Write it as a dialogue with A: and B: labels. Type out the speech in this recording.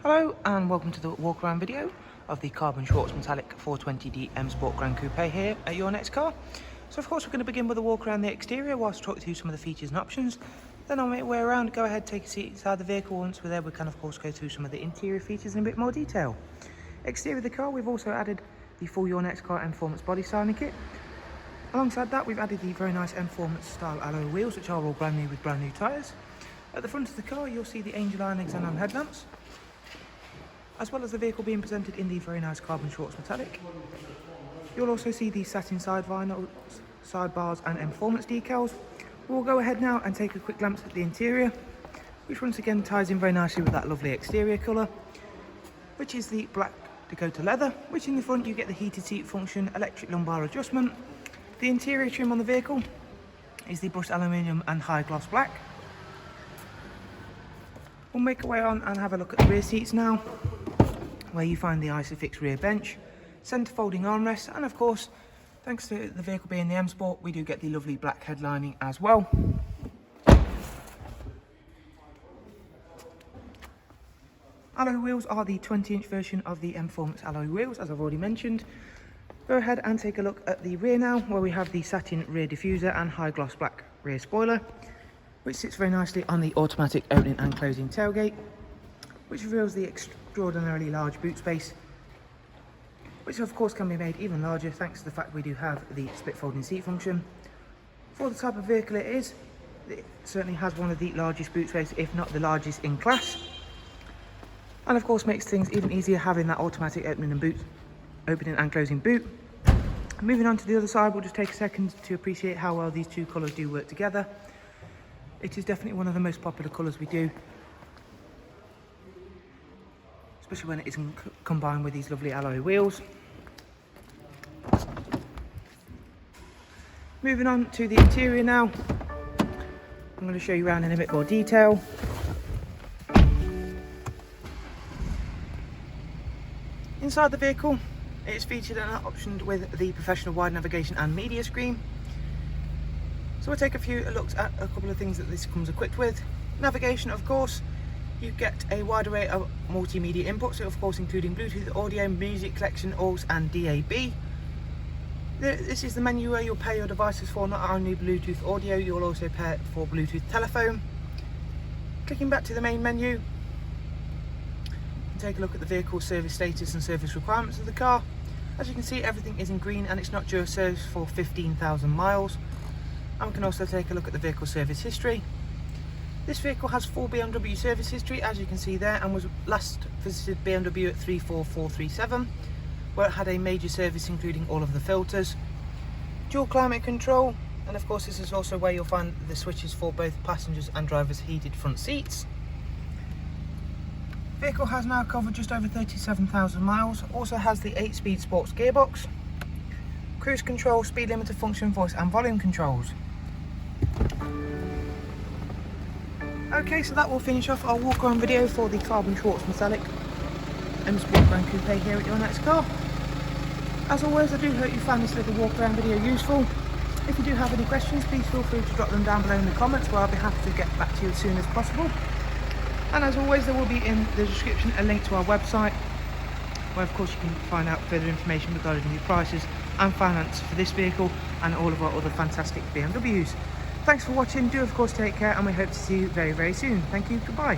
A: Hello and welcome to the walk around video of the Carbon Shorts Metallic 420D MSPORT GRAN COUPE here at your next car. So of course we're going to begin with a walk around the exterior whilst talk through some of the features and options. Then on my way around, go ahead, take a seat inside the vehicle. Once we're there, we can of course go through some of the interior features in a bit more detail. Exterior of the car, we've also added the full Your Next Car Mperformance body styling kit. Alongside that, we've added the very nice Mperformance style alloy wheels, which are all brand new with brand new tyres. At the front of the car, you'll see the Angel Iron xenon headlamps, as well as the vehicle being presented in the very nice Carbon Shorts Metallic. You'll also see the satin side vinyls, sidebars and Mperformance decals. We'll go ahead now and take a quick glance at the interior, which once again ties in very nicely with that lovely exterior colour, which is the black Dakota leather, which in the front you get the heated seat function, electric lumbar adjustment. The interior trim on the vehicle is the brushed aluminium and high gloss black. We'll make our way on and have a look at the rear seats now, where you find the Isofix rear bench, centre folding armrest, and of course, thanks to the vehicle being the M Sport, we do get the lovely black headlining as well. Alloy wheels are the 20-inch version of the Mperformance alloy wheels, as I've already mentioned. Go ahead and take a look at the rear now, where we have the satin rear diffuser and high gloss black rear spoiler, which sits very nicely on the automatic opening and closing tailgate, which reveals the extraordinarily large boot space, which of course can be made even larger thanks to the fact we do have the split folding seat function. For the type of vehicle it is, it certainly has one of the largest boot space, if not the largest in class, and of course makes things even easier having that automatic opening and closing boot. Moving on to the other side, we'll just take a second to appreciate how well these two colours do work together. It is definitely one of the most popular colours we do, especially when it is combined with these lovely alloy wheels. Moving on to the interior now, I'm going to show you around in a bit more detail. Inside the vehicle, it's featured and optioned with the professional wide navigation and media screen. So we'll take a few looks at a couple of things that this comes equipped with. Navigation, of course, you get a wide array of multimedia inputs, so of course including Bluetooth audio, music collection, AUX and DAB. This is the menu where you'll pair your devices for not only Bluetooth audio, you'll also pair it for Bluetooth telephone. Clicking back to the main menu, you can take a look at the vehicle service status and service requirements of the car. As you can see, everything is in green and it's not due a service for 15,000 miles. And we can also take a look at the vehicle service history. This vehicle has full BMW service history, as you can see there, and was last visited BMW at 34437, where it had a major service including all of the filters. Dual climate control, and of course this is also where you'll find the switches for both passengers and drivers' heated front seats. Vehicle has now covered just over 37,000 miles, also has the 8-speed sports gearbox, cruise control, speed limiter function, voice and volume controls. Okay, so that will finish off our walk around video for the Carbon Shorts Metallic MSPORT GRAN COUPE here at your next car. As always, I do hope you found this little walk around video useful. If you do have any questions, please feel free to drop them down below in the comments, where I'll be happy to get back to you as soon as possible. And as always, there will be in the description a link to our website, where of course you can find out further information regarding the prices and finance for this vehicle and all of our other fantastic BMWs. Thanks for watching, do of course take care, and we hope to see you very, very soon. Thank you, goodbye.